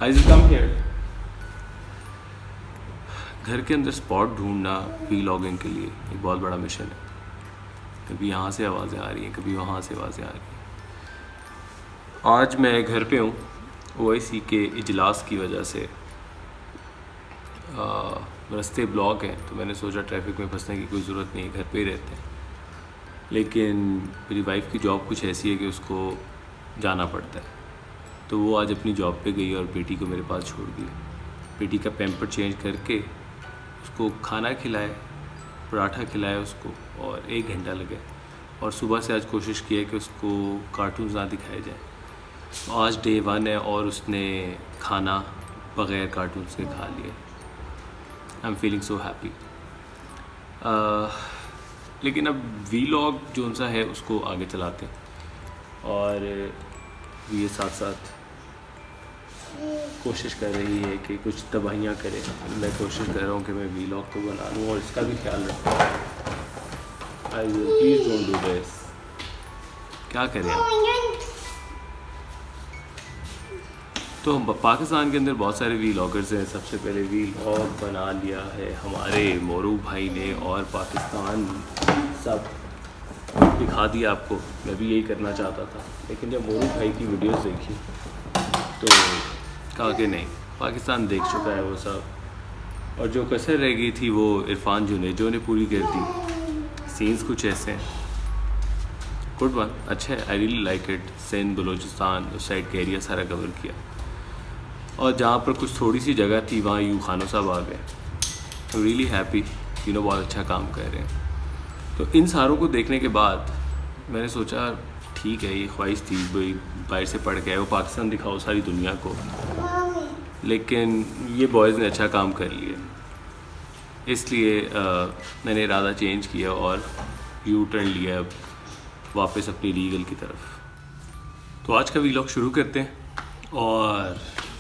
Isaac, come here. گھر کے اندر spot ڈھونڈنا ویلاگنگ کے لیے ایک بہت بڑا مشن ہے. کبھی یہاں سے آوازیں آ رہی ہیں, کبھی وہاں سے آوازیں آ رہی ہیں. آج میں گھر پہ ہوں. OIC کے اجلاس کی وجہ سے رستے بلاک ہیں, تو میں نے سوچا ٹریفک میں پھنسنے کی کوئی ضرورت نہیں ہے, گھر پہ ہی رہتے ہیں. لیکن میری وائف کی جاب کچھ ایسی ہے کہ اس کو جانا پڑتا ہے, تو وہ آج اپنی جاب پہ گئی اور بیٹی کو میرے پاس چھوڑ دی. بیٹی کا پیمپر چینج کر کے اس کو کھانا کھلائے, پراٹھا کھلایا اس کو, اور 1 گھنٹہ لگے. اور صبح سے آج کوشش کی ہے کہ اس کو کارٹونز نہ دکھائے جائیں. آج Day 1 ہے اور اس نے کھانا بغیر کارٹونز کے کھا لیا. I am feeling so happy. لیکن اب ویلاگ جو سا ہے اس کو آگے چلاتے ہیں, اور یہ ساتھ ساتھ کوشش کر رہی ہے کہ کچھ تباہیاں کرے. میں کوشش کر رہا ہوں کہ میں ویلاگ کو بنا لوں اور اس کا بھی خیال رکھوں. Please don't do this. کیا کریں تو پاکستان کے اندر بہت سارے ویلاگرز ہیں. سب سے پہلے ویلاگ بنا لیا ہے ہمارے مورو بھائی نے, اور پاکستان سب دکھا دیا آپ کو. میں بھی یہی کرنا چاہتا تھا, لیکن جب مورو بھائی کی ویڈیوز دیکھی تو کہا کہ نہیں, پاکستان دیکھ چکا ہے وہ سب. اور جو کسر رہ گئی تھی وہ عرفان جنیجو نے پوری کر دی. سینس کچھ ایسے ہیں. گڈ ون, اچھا ہے, I really like it. Sindh, Balochistan, اس سائڈ کا ایریا سارا کور کیا, اور جہاں پر کچھ تھوڑی سی جگہ تھی وہاں یوں خانو صاحب آ گئے. ریئلی ہیپی, بہت اچھا کام کر رہے ہیں. تو ان ساروں کو دیکھنے کے بعد میں نے سوچا ٹھیک ہے, یہ خواہش تھی بھائی باہر سے پڑھ کے آئے, وہ پاکستان دکھاؤ ساری دنیا کو. لیکن یہ بوائز نے اچھا کام کر لیا, اس لیے میں نے ارادہ چینج کیا اور یو ٹرن لیا اب واپس اپنی لیگل کی طرف. تو آج کا ویلاگ شروع کرتے ہیں, اور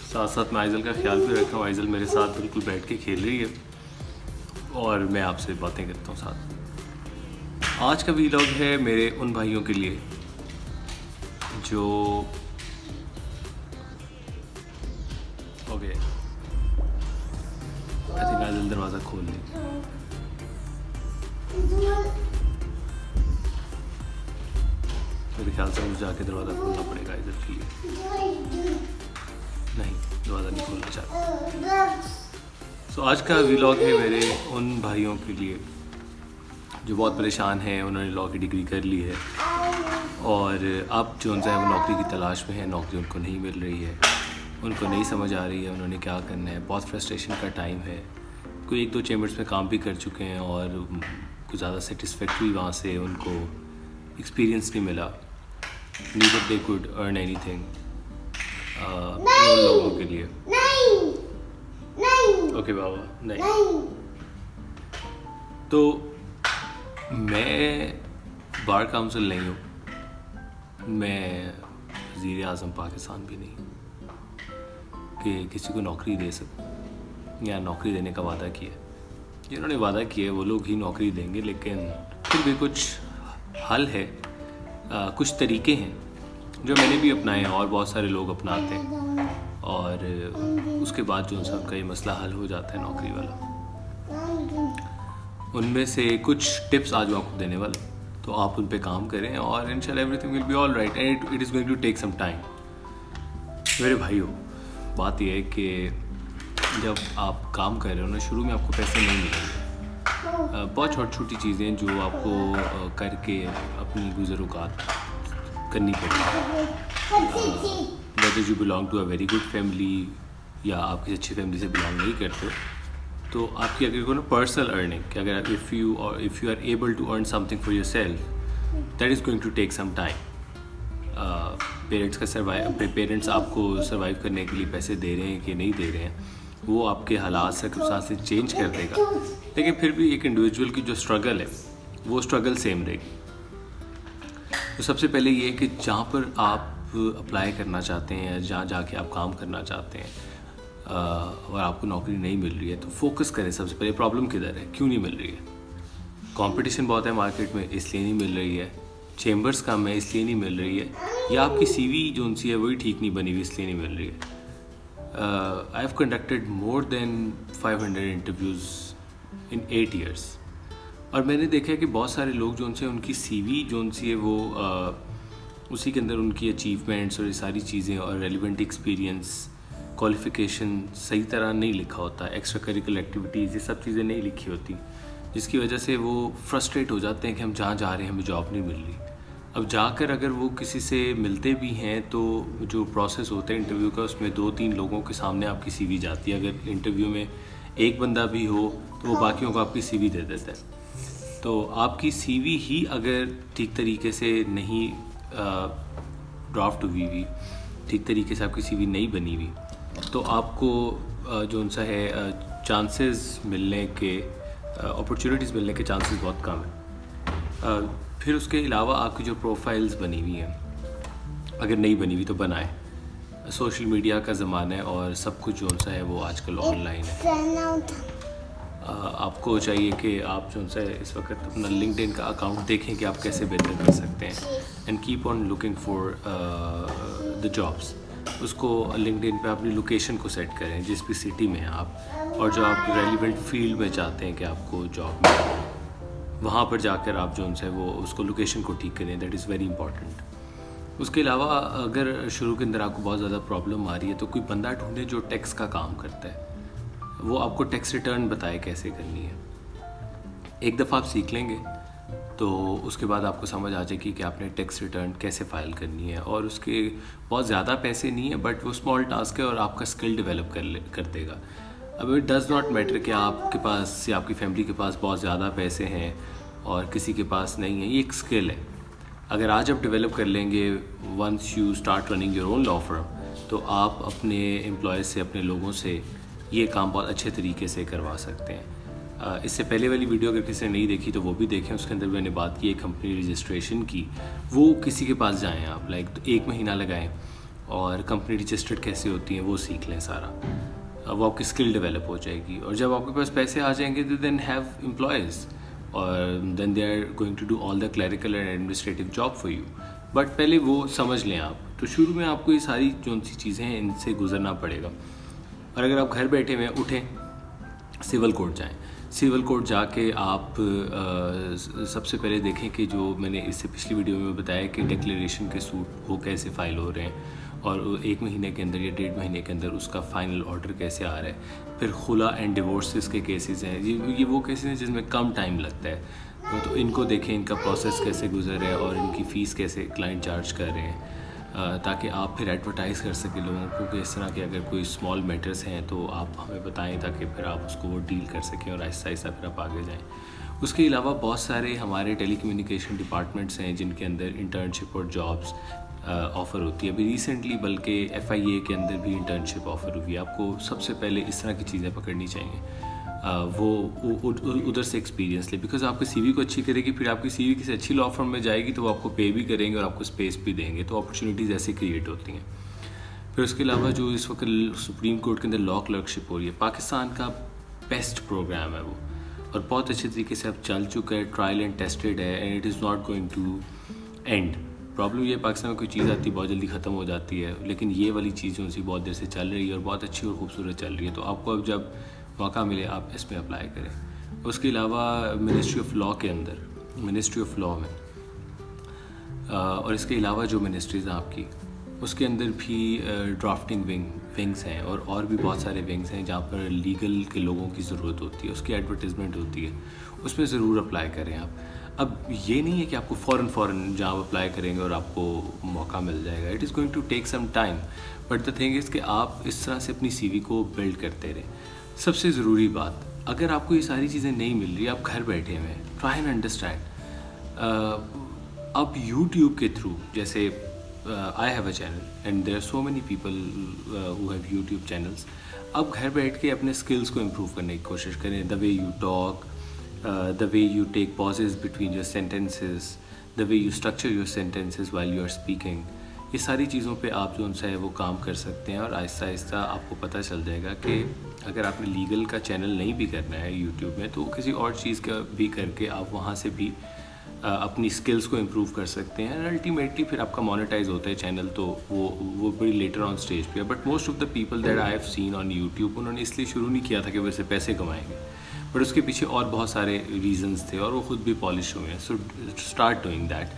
ساتھ ساتھ میں آئزل کا خیال بھی رکھا ہوں. آئزل میرے ساتھ بالکل بیٹھ کے کھیل رہی ہے, اور میں آپ سے باتیں کرتا ہوں ساتھ. آج کا ویلاگ ہے میرے ان بھائیوں کے لیے جو اوکے آئی تھنک آئزل دروازہ کھول لیں. میرے خیال سے مجھے جا کے دروازہ کھولنا پڑے گا آئزل کے لیے. نہیں, دروازہ نہیں کھولنا چاہتا. سو آج کا ویلاگ ہے میرے ان بھائیوں کے لیے جو بہت پریشان ہیں. انہوں نے لاء کی ڈگری کر لی ہے, اور اب جو ان سے وہ نوکری کی تلاش میں ہے. نوکری ان کو نہیں مل رہی ہے, ان کو نہیں سمجھ آ رہی ہے انہوں نے کیا کرنا ہے. بہت فرسٹریشن کا ٹائم ہے. کوئی 1-2 چیمبرس میں کام بھی کر چکے ہیں, اور کچھ زیادہ سیٹسفیکٹری وہاں سے ان کو ایکسپیرینس نہیں ملا. Neither they could earn any thing in لوگوں کے لیے. اوکے بابا, نہیں. تو میں بار کاؤنسل نہیں ہوں, میں وزیر اعظم پاکستان بھی نہیں کہ کسی کو نوکری دے سکوں یا نوکری دینے کا وعدہ کیا. جنہوں نے وعدہ کیا ہے وہ لوگ ہی نوکری دیں گے, لیکن پھر بھی کچھ حل ہے, کچھ طریقے ہیں جو میں نے بھی اپنائے ہیں اور بہت سارے لوگ اپناتے ہیں, اور اس کے بعد جو سب کا یہ مسئلہ حل ہو جاتا ہے نوکری والا. ان میں سے کچھ ٹپس آج میں آپ کو دینے والا, تو آپ ان پہ کام کریں اور انشاءاللہ everything will be all right, and it is going to take some time. میرے بھائیو, بات یہ ہے کہ جب آپ کام کر رہے ہو نا, شروع میں آپ کو پیسے نہیں ملیں گے. بہت چھوٹی چھوٹی چیزیں جو آپ کو کر کے اپنی گزر اوقات کرنی پڑتی. whether you belong to a very good family یا آپ کسی اچھی فیملی سے بلانگ نہیں کرتے, تو آپ کی اگر پرسنل ارننگ کہ اگر if you are able to earn something for yourself, that is going to take some time. Parents آپ کو سروائیو کرنے کے لیے پیسے دے رہے ہیں کہ نہیں دے رہے ہیں, وہ آپ کے حالات سے چینج کر دے گا. لیکن پھر بھی ایک انڈیویجول کی جو اسٹرگل ہے وہ اسٹرگل سیم رہے گی. تو سب سے پہلے یہ کہ جہاں پر آپ اپلائی کرنا چاہتے ہیں, جہاں جا کے آپ کام کرنا چاہتے ہیں, اور آپ کو نوکری نہیں مل رہی ہے, تو فوکس کریں. سب سے پہلے پرابلم کدھر ہے, کیوں نہیں مل رہی ہے. کمپٹیشن بہت ہے مارکیٹ میں اس لیے نہیں مل رہی ہے, چیمبرس کم ہے اس لیے نہیں مل رہی ہے, یا آپ کی سی وی جو سی ہے وہی ٹھیک نہیں بنی ہوئی اس لیے نہیں مل رہی ہے. I have conducted more than 500 interviews in 8 years. اور میں نے دیکھا ہے کہ بہت سارے لوگ جو ان سے ان کی سی وی جو ان سی ہے وہ اسی کے اندر ان کی اچیومنٹس اور یہ ساری چیزیں اور ریلیونٹ ایکسپیرینس کوالیفیکیشن صحیح طرح نہیں لکھا ہوتا، ایکسٹرا کریکولر ایکٹیویٹیز یہ سب چیزیں نہیں لکھی ہوتی، جس کی وجہ سے وہ فرسٹریٹ ہو جاتے ہیں کہ ہم جہاں جا رہے ہیں ہمیں جاب نہیں مل رہی. اب جا کر اگر وہ کسی سے ملتے بھی ہیں تو جو پروسیس ہوتا ہے انٹرویو کا اس میں 2-3 لوگوں کے سامنے آپ کی سی وی جاتی ہے. اگر انٹرویو میں ایک بندہ بھی ہو تو وہ باقیوں کو آپ کی سی وی دے دیتا ہے. تو آپ کی سی وی ہی اگر ٹھیک طریقے سے نہیں ڈرافٹ ہوئی ہوئی، ٹھیک طریقے سے آپ کی سی وی نہیں بنی ہوئی، تو آپ کو جو ان سا ہے چانسز ملنے کے اپرچونیٹیز ملنے کے چانسز بہت کم ہیں. پھر اس کے علاوہ آپ کی جو پروفائلز بنی ہوئی ہیں اگر نہیں بنی ہوئی تو بنائیں. سوشل میڈیا کا زمانہ ہے اور سب کچھ جو سا ہے وہ آج کل آن لائن ہے. آپ کو چاہیے کہ آپ جو سا ہے اس وقت اپنا لنکڈ ان کا اکاؤنٹ دیکھیں کہ آپ کیسے بہتر کر سکتے ہیں and keep on looking for the jobs. اس کو لنکڈ ان پہ اپنی لوکیشن کو سیٹ کریں جس بھی سٹی میں ہیں آپ، اور جو آپ ریلیونٹ فیلڈ میں چاہتے ہیں کہ آپ کو جاب ملے وہاں پر جا کر آپ جو ان سے وہ اس کو لوکیشن کو ٹھیک کریں. That is very important. اس کے علاوہ اگر شروع کے اندر آپ کو بہت زیادہ پرابلم آ رہی ہے تو کوئی بندہ ڈھونڈے جو ٹیکس کا کام کرتا ہے، وہ آپ کو ٹیکس ریٹرن بتائے کیسے کرنی ہے. ایک دفعہ آپ سیکھ لیں گے تو اس کے بعد آپ کو سمجھ آ جائے گی کہ آپ نے ٹیکس ریٹرن کیسے فائل کرنی ہے. اور اس کے بہت زیادہ پیسے نہیں ہیں بٹ وہ اسمال ٹاسک ہے اور آپ کا اسکل ڈیولپ کر دے گا. اب اٹ ڈز ناٹ میٹر کہ آپ کے پاس یا آپ کی فیملی کے پاس بہت زیادہ پیسے ہیں اور کسی کے پاس نہیں ہے. یہ ایک اسکل ہے. اگر آج آپ ڈیولپ کر لیں گے once you start running your own law firm, تو آپ اپنے امپلائیز سے اپنے لوگوں سے یہ کام بہت اچھے طریقے سے کروا سکتے ہیں. اس سے پہلے والی ویڈیو اگر کسی نے نہیں دیکھی تو وہ بھی دیکھیں. اس کے اندر میں نے بات کی ہے کمپنی رجسٹریشن کی. وہ کسی کے پاس جائیں آپ، لائک 1 مہینہ لگائیں اور کمپنی رجسٹرڈ کیسے ہوتی ہیں وہ سیکھ لیں سارا. وہ آپ کی اسکل ڈیولپ ہو جائے گی. اور جب آپ کے پاس پیسے آ جائیں گے تو دین ہیو امپلائیز اور then they are going to do all the clerical and administrative job for you. But پہلے وہ سمجھ لیں آپ. تو شروع میں آپ کو یہ ساری جو سی چیزیں ہیں ان سے گزرنا پڑے گا. اور اگر آپ گھر بیٹھے ہوئے اٹھیں سول کورٹ جائیں. سول کورٹ جا کے آپ سب سے پہلے دیکھیں کہ جو میں نے اس سے پچھلی ویڈیو میں بتایا کہ ڈکلیریشن کے سوٹ وہ کیسے فائل ہو رہے ہیں اور 1 مہینے کے اندر یا 1.5 مہینے کے اندر اس کا فائنل آرڈر کیسے آ رہا ہے. پھر خلا اینڈ ڈیورسز کے کیسز ہیں. یہ وہ کیسز ہیں جس میں کم ٹائم لگتا ہے. تو ان کو دیکھیں ان کا پروسیس کیسے گزر رہا ہے اور ان کی فیس کیسے کلائنٹ چارج کر رہے ہیں، تاکہ آپ پھر ایڈورٹائز کر سکیں لوگوں کو کہ اس طرح کے اگر کوئی اسمال میٹرز ہیں تو آپ ہمیں بتائیں تاکہ پھر آپ اس کو وہ ڈیل کر سکیں اور آہستہ آہستہ پھر آپ آگے جائیں. اس کے علاوہ بہت سارے ہمارے ٹیلی کمیونیکیشن ڈپارٹمنٹس ہیں جن کے اندر انٹرنشپ اور جابس آفر ہوتی ہے. ابھی ریسنٹلی بلکہ FIA کے اندر بھی انٹرنشپ آفر ہوئی ہے. آپ کو سب سے پہلے اس طرح کی چیزیں پکڑنی چاہیے. وہ ادھر سے ایکسپیرینس لے، بیکاز آپ کی سی وی کو اچھی کرے گی. پھر آپ کی سی وی کسی اچھی لا فرم میں جائے گی تو وہ آپ کو پے بھی کریں گے اور آپ کو اسپیس بھی دیں گے. تو اپرچونیٹیز ایسے کریٹ ہوتی ہیں. پھر اس کے علاوہ جو اس وقت سپریم کورٹ کے اندر لا کلرکشپ ہو رہی ہے، پاکستان کا بیسٹ پروگرام ہے وہ، اور بہت اچھے طریقے سے اب چل چکا ہے. ٹرائل اینڈ ٹیسٹڈ ہے and it is not going to end. Problem یہ پاکستان میں کوئی چیز آتی ہے بہت جلدی ختم ہو جاتی ہے، لیکن یہ والی چیز جو سی بہت دیر سے چل رہی ہے اور بہت اچھی اور خوبصورت چل رہی ہے. تو آپ کو اب جب موقع ملے آپ اس میں اپلائی کریں. اس کے علاوہ منسٹری آف لا کے اندر، منسٹری آف لا میں اور اس کے علاوہ جو منسٹریز ہیں آپ کی اس کے اندر بھی ڈرافٹنگ ونگس ہیں اور بھی بہت سارے ونگس ہیں جہاں پر لیگل کے لوگوں کی ضرورت ہوتی ہے. اس کی ایڈورٹیزمنٹ ہوتی ہے، اس میں ضرور اپلائی کریں آپ. اب یہ نہیں ہے کہ آپ کو فوراً جہاں اپلائی کریں گے اور آپ کو موقع مل جائے گا. It is going to take some time, but the thing is کہ آپ اس طرح سے اپنی سی وی کو بلڈ کرتے رہیں. سب سے ضروری بات، اگر آپ کو یہ ساری چیزیں نہیں مل رہی، آپ گھر بیٹھے ہوئے ہیں، ٹرائی اینڈ انڈرسٹینڈ. اب یوٹیوب کے تھرو، جیسے I have a channel and there are so many people who have YouTube channels. اب گھر بیٹھ کے اپنے اسکلس کو امپروو کرنے کی کوشش کریں. The way you talk, the way you take pauses between your sentences, the way you structure your sentences while you are speaking. یہ ساری چیزوں پہ آپ جو ان سے ہے وہ کام کر سکتے ہیں اور آہستہ آہستہ آپ کو پتہ چل جائے گا کہ اگر آپ نے لیگل کا چینل نہیں بھی کرنا ہے یوٹیوب میں تو کسی اور چیز کا بھی کر کے آپ وہاں سے بھی اپنی اسکلس کو امپروو کر سکتے ہیں. الٹیمیٹلی پھر آپ کا مانیٹائز ہوتا ہے چینل, تو وہ بڑی لیٹر آن اسٹیج پہ ہے. But most of the people that I have seen on YouTube, انہوں نے اس لیے شروع نہیں کیا تھا کہ وہ اسے پیسے کمائیں گے, بٹ اس کے پیچھے اور بہت سارے ریزنس تھے اور وہ خود بھی پالش ہوئے ہیں. So start doing that.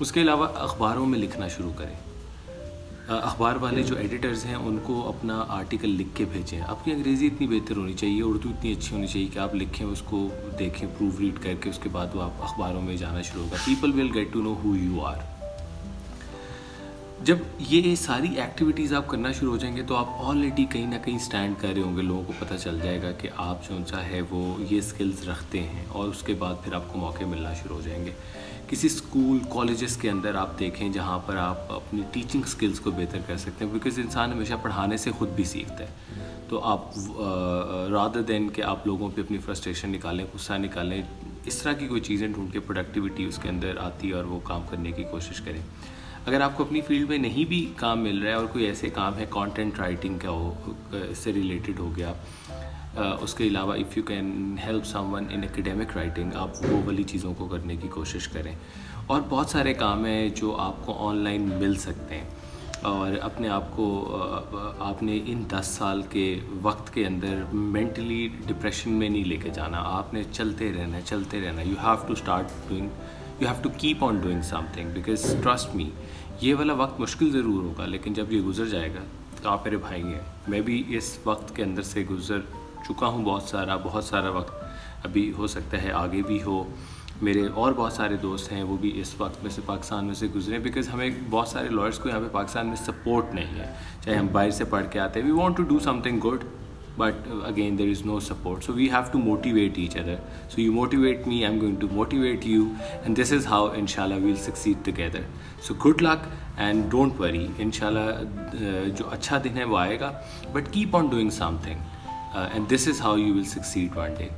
اس کے علاوہ اخباروں میں لکھنا شروع کریں. اخبار والے جو ایڈیٹرز ہیں ان کو اپنا آرٹیکل لکھ کے بھیجیں. آپ کی انگریزی اتنی بہتر ہونی چاہیے, اردو اتنی اچھی ہونی چاہیے کہ آپ لکھیں, اس کو دیکھیں, پروف ریڈ کر کے اس کے بعد وہ آپ اخباروں میں جانا شروع ہوگا. People will get to know who you are. جب یہ ساری ایکٹیویٹیز آپ کرنا شروع ہو جائیں گے تو آپ آلریڈی کہیں نہ کہیں اسٹینڈ کر رہے ہوں گے. لوگوں کو پتہ چل جائے گا کہ آپ جو سا ہے وہ یہ اسکلز رکھتے ہیں, اور اس کے بعد پھر آپ کو موقع ملنا شروع ہو جائیں گے. کسی اسکول کالجز کے اندر آپ دیکھیں جہاں پر آپ اپنی ٹیچنگ اسکلز کو بہتر کر سکتے ہیں, بیکاز انسان ہمیشہ پڑھانے سے خود بھی سیکھتا ہے. تو آپ رادر دین کہ آپ لوگوں پہ اپنی فرسٹریشن نکالیں, غصہ نکالیں, اس طرح کی کوئی چیزیں ڈھونڈ کے پروڈکٹیوٹی اس کے اندر آتی ہے اور وہ کام کرنے کی کوشش کریں. اگر آپ کو اپنی فیلڈ میں نہیں بھی کام مل رہا ہے اور کوئی ایسے کام ہے کانٹینٹ رائٹنگ کا ہو, اس سے ریلیٹڈ ہو گیا, اس کے علاوہ if you can help someone in academic writing, آپ وہ والی چیزوں کو کرنے کی کوشش کریں. اور بہت سارے کام ہیں جو آپ کو آن لائن مل سکتے ہیں, اور اپنے آپ کو آپ نے ان 10 سال کے وقت کے اندر مینٹلی ڈپریشن میں نہیں لے کے جانا. آپ نے چلتے رہنا. You have to start doing, you have to keep on doing something, because trust me یہ والا وقت مشکل ضرور ہوگا, لیکن جب یہ گزر جائے گا تو آپ میرے بھائی ہیں. میں بھی اس وقت کے اندر سے گزر چکا ہوں. بہت سارا وقت ابھی ہو سکتا ہے آگے بھی ہو. میرے اور بہت سارے دوست ہیں وہ بھی اس وقت میں سے پاکستان میں سے گزرے, بیکاز ہمیں بہت سارے لائرس کو یہاں پہ پاکستان میں سپورٹ نہیں ہے. چاہے ہم باہر سے پڑھ کے آتے ہیں, we want to do something good, but again there is no support, so we have to motivate each other. So you motivate me, I'm going to motivate you, and this is how inshallah we'll succeed together. So good luck and don't worry, inshallah jo acha din hai wo aayega, but keep on doing something, and this is how you will succeed one day.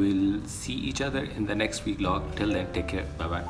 We'll see each other in the next week vlog. Till then, take care, bye bye.